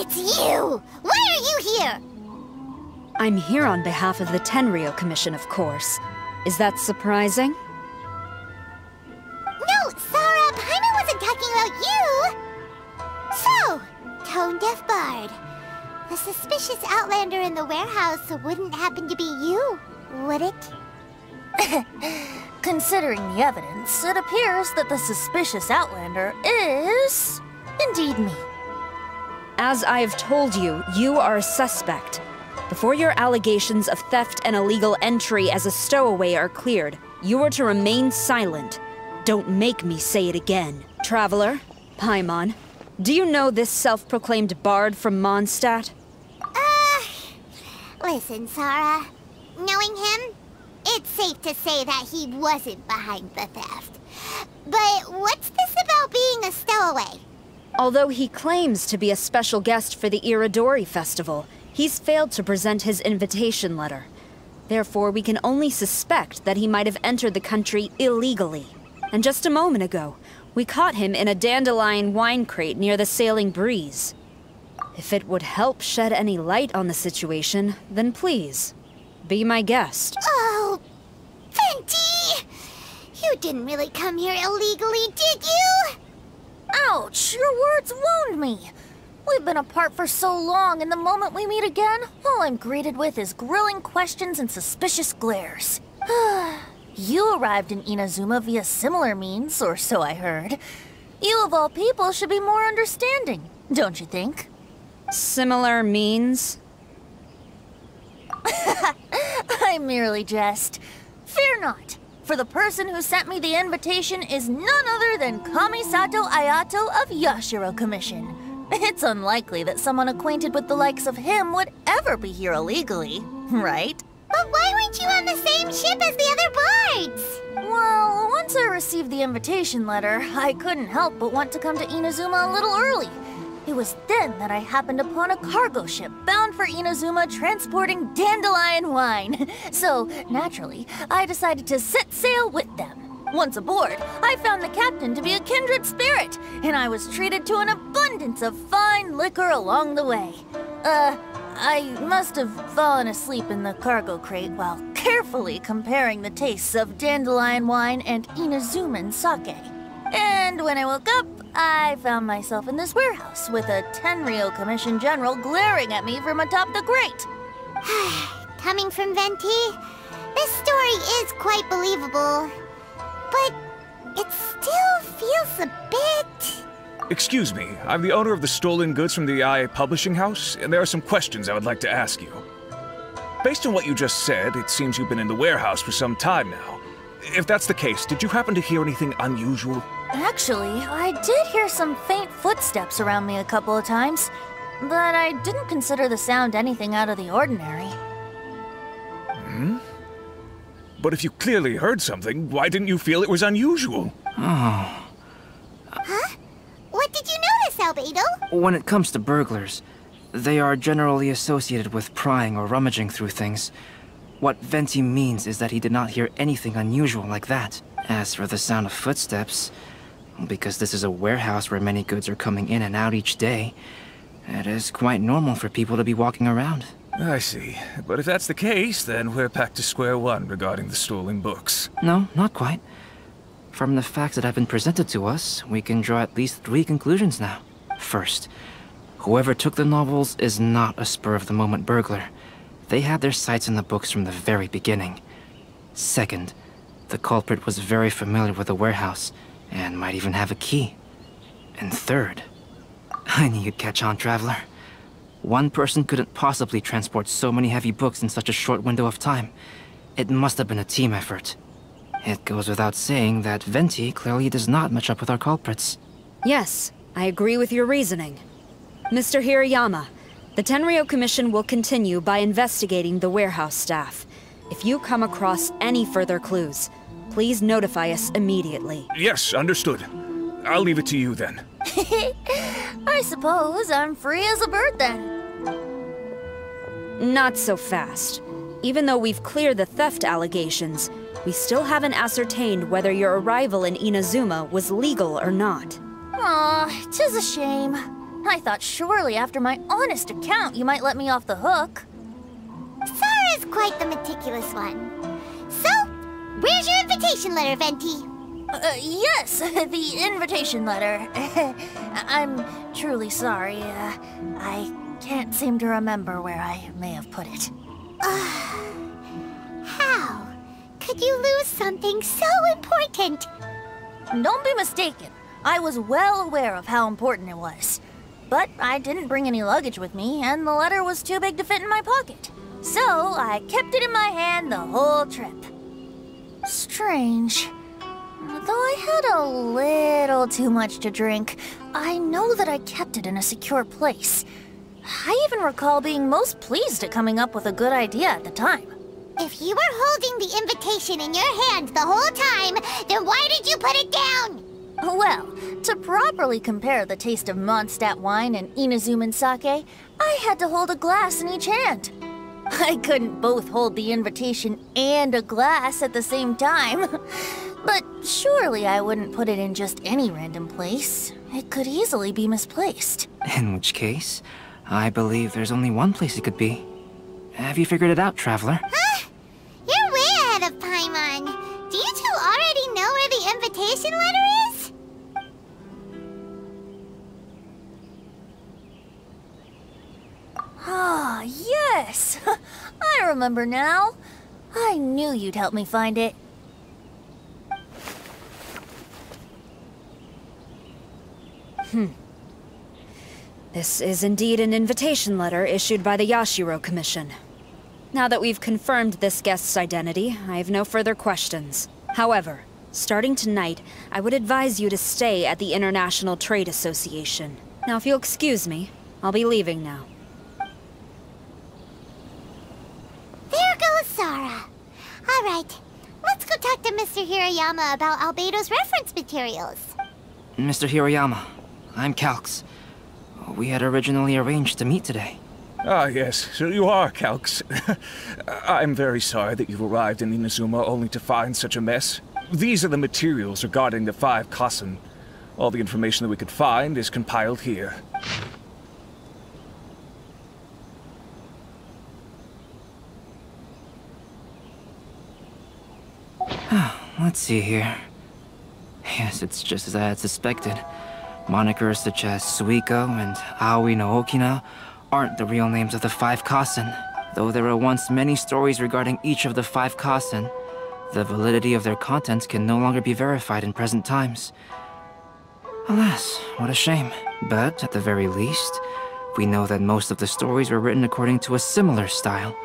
It's you! Why are you here? I'm here on behalf of the Tenryou Commission, of course. Is that surprising? No, Sarah, Paimon wasn't talking about you! So, tone-deaf bard. The suspicious outlander in the warehouse wouldn't happen to be you, would it? Considering the evidence, it appears that the suspicious outlander is indeed me. As I have told you, you are a suspect. Before your allegations of theft and illegal entry as a stowaway are cleared, you are to remain silent. Don't make me say it again. Traveler, Paimon, do you know this self-proclaimed bard from Mondstadt? Listen, Sarah. Knowing him, it's safe to say that he wasn't behind the theft. But what's this about being a stowaway? Although he claims to be a special guest for the Iridori Festival, he's failed to present his invitation letter. Therefore, we can only suspect that he might have entered the country illegally. And just a moment ago, we caught him in a dandelion wine crate near the Sailing Breeze. If it would help shed any light on the situation, then please, be my guest. Oh, Venti! You didn't really come here illegally, did you? Ouch! Your words wound me! We've been apart for so long, and the moment we meet again, all I'm greeted with is grilling questions and suspicious glares. You arrived in Inazuma via similar means, or so I heard. You of all people should be more understanding, don't you think? Similar means? I merely jest. Fear not, for the person who sent me the invitation is none other than Kamisato Ayato of Yashiro Commission. It's unlikely that someone acquainted with the likes of him would ever be here illegally, right? But why weren't you on the same ship as the other bards? Well, once I received the invitation letter, I couldn't help but want to come to Inazuma a little early. It was then that I happened upon a cargo ship bound for Inazuma transporting dandelion wine. So, naturally, I decided to set sail with them. Once aboard, I found the captain to be a kindred spirit, and I was treated to an abundance of fine liquor along the way. I must have fallen asleep in the cargo crate while carefully comparing the tastes of dandelion wine and Inazuman sake. And when I woke up, I found myself in this warehouse with a Tenryou Commission general glaring at me from atop the grate. Coming from Venti, this story is quite believable. But it still feels a bit... Excuse me, I'm the owner of the stolen goods from the IA publishing house, and there are some questions I would like to ask you. Based on what you just said, it seems you've been in the warehouse for some time now. If that's the case, did you happen to hear anything unusual? Actually, I did hear some faint footsteps around me a couple of times, but I didn't consider the sound anything out of the ordinary. But if you clearly heard something, why didn't you feel it was unusual? Huh? What did you notice, Albedo? When it comes to burglars, they are generally associated with prying or rummaging through things. What Venti means is that he did not hear anything unusual like that. As for the sound of footsteps, because this is a warehouse where many goods are coming in and out each day, it is quite normal for people to be walking around. I see. But if that's the case, then we're back to square one regarding the stolen books. No, not quite. From the facts that have been presented to us, we can draw at least 3 conclusions now. First, whoever took the novels is not a spur-of-the-moment burglar. They had their sights on the books from the very beginning. Second, the culprit was very familiar with the warehouse, and might even have a key. And third, I knew you'd catch on, Traveler. One person couldn't possibly transport so many heavy books in such a short window of time. It must have been a team effort. It goes without saying that Venti clearly does not match up with our culprits. Yes, I agree with your reasoning. Mr. Hirayama, the Tenryou Commission will continue by investigating the warehouse staff. If you come across any further clues, please notify us immediately. Yes, understood. I'll leave it to you then. I suppose I'm free as a bird then. Not so fast. Even though we've cleared the theft allegations, we still haven't ascertained whether your arrival in Inazuma was legal or not. Aw, 'tis a shame. I thought surely after my honest account you might let me off the hook. Sara's quite the meticulous one. So, where's your invitation letter, Venti? Yes, the invitation letter. I'm truly sorry. I can't seem to remember where I may have put it. How could you lose something so important? Don't be mistaken. I was well aware of how important it was. But I didn't bring any luggage with me, and the letter was too big to fit in my pocket. So I kept it in my hand the whole trip. Strange. Though I had a little too much to drink, I know that I kept it in a secure place. I even recall being most pleased at coming up with a good idea at the time. If you were holding the invitation in your hand the whole time, then why did you put it down? Well, to properly compare the taste of Mondstadt wine and Inazuman sake, I had to hold a glass in each hand. I couldn't both hold the invitation and a glass at the same time. But surely I wouldn't put it in just any random place. It could easily be misplaced. In which case, I believe there's only one place it could be. Have you figured it out, Traveler? Huh? You're way ahead of Paimon. Do you two already know where the invitation letter is? Ah, yes! I remember now. I knew you'd help me find it. This is indeed an invitation letter issued by the Yashiro Commission. Now that we've confirmed this guest's identity, I have no further questions. However, starting tonight, I would advise you to stay at the International Trade Association. Now, if you'll excuse me, I'll be leaving now. There goes Sara. All right, let's go talk to Mr. Hirayama about Albedo's reference materials. Mr. Hiroyama, I'm Calx. We had originally arranged to meet today. Ah, yes, so you are Calx. I'm very sorry that you've arrived in Inazuma only to find such a mess. These are the materials regarding the 5 Kassen. All the information that we could find is compiled here. Let's see here. Yes, it's just as I had suspected. Monikers such as Suiko and Aoi no Okina aren't the real names of the 5 Kassen. Though there were once many stories regarding each of the 5 Kassen, the validity of their contents can no longer be verified in present times. Alas, what a shame. But at the very least, we know that most of the stories were written according to a similar style.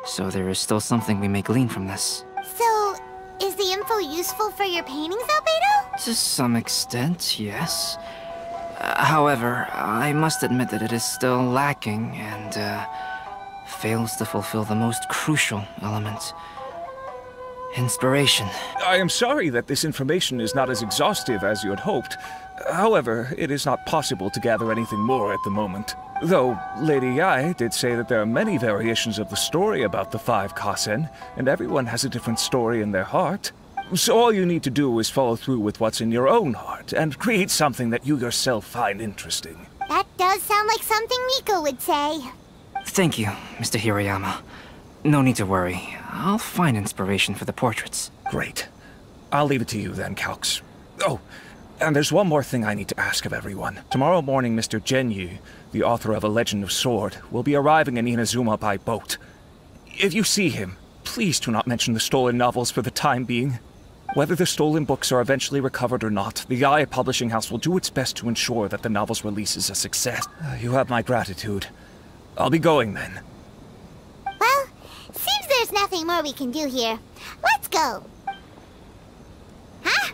So there is still something we may glean from this. So, is the info useful for your paintings, Albedo? To some extent, yes. However, I must admit that it is still lacking and fails to fulfill the most crucial element. Inspiration. I am sorry that this information is not as exhaustive as you had hoped. However, it is not possible to gather anything more at the moment. Though, Lady Yae did say that there are many variations of the story about the 5 Kassen, and everyone has a different story in their heart. So all you need to do is follow through with what's in your own heart, and create something that you yourself find interesting. That does sound like something Miko would say. Thank you, Mr. Hiroyama. No need to worry. I'll find inspiration for the portraits. Great. I'll leave it to you then, Calx. Oh, and there's one more thing I need to ask of everyone. Tomorrow morning, Mr. Genyu, the author of A Legend of Sword, will be arriving in Inazuma by boat. If you see him, please do not mention the stolen novels for the time being. Whether the stolen books are eventually recovered or not, the Yae Publishing House will do its best to ensure that the novel's release is a success. You have my gratitude. I'll be going then. Well, seems there's nothing more we can do here. Let's go. Huh?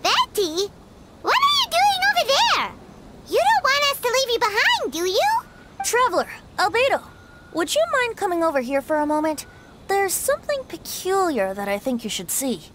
Betty? What are you doing over there? You don't want us to leave you behind, do you? Traveler, Albedo, would you mind coming over here for a moment? There's something peculiar that I think you should see.